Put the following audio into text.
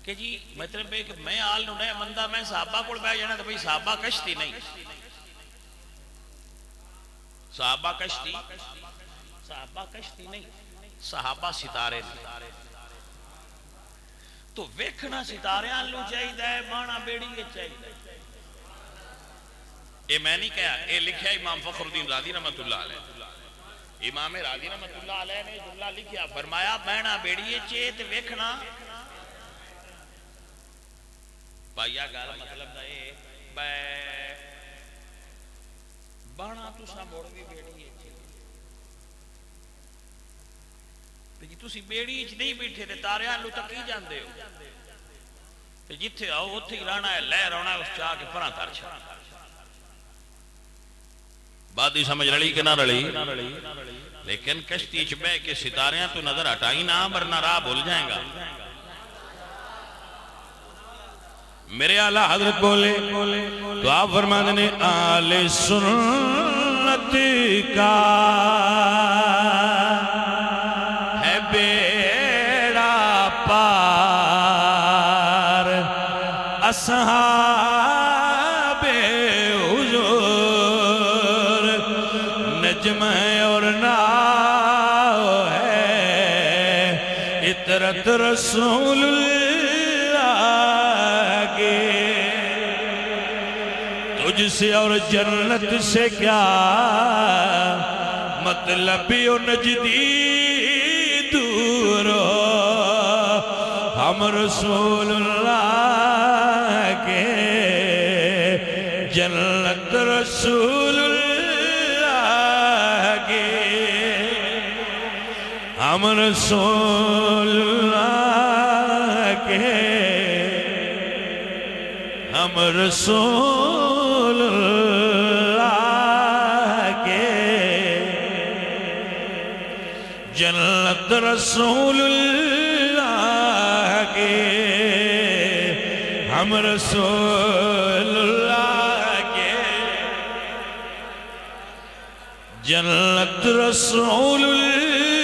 कि जी मतलब है कि मैं आल नु नहीं मंदा मैं साहबा को बह जाना तो भाई साहबा कश्ती नहीं, साहबा कश्ती, साहबा कश्ती नहीं, साहबा सितारे ने। तो वेखना सितारियां नु चाहिए, बाणा बेड़ी चाहिए। ये मैं नहीं कहा, ये लिखा इमाम फखरुद्दीन राज़ी रहमतुल्लाह अलैह। इमाम राज़ी रहमतुल्लाह अलैह ने जुमला लिखा, फरमाया बहना बेड़िए चे ते वेखना पाइया गल मतलब बाणा तुसा मुड़ भी बेड़िए जी, तुसी बेड़ी च नहीं बैठे ते तारियां नु तकी जांदे हो, ते जिथे आओ उत्थे ही रहना है, लहर आना उस चाह के परां तर छा। बात ही समझ रली कि ना रली? लेकिन कश्ती च बह के सितारियां तो नजर हटाई ना, वरना राह भूल जाएगा। मेरे आला हजरत बोले तो आप फरमाते ने आले सुन्नत का है बेड़ा पार, असहाबे हुजूर नजम और नाव है, इतरत रसूल तुझसे और जन्नत से क्या मतलब ओ नजदी दूर हो, हम रसूलुल्लाह के जन्नत रसूलुल्लाह के, हम रसूलुल्लाह के, हम रसूलुल्लाह के जन्नत रसूलुल्लाह के, हम रसूलुल्लाह के जन्नत रसूलुल्लाह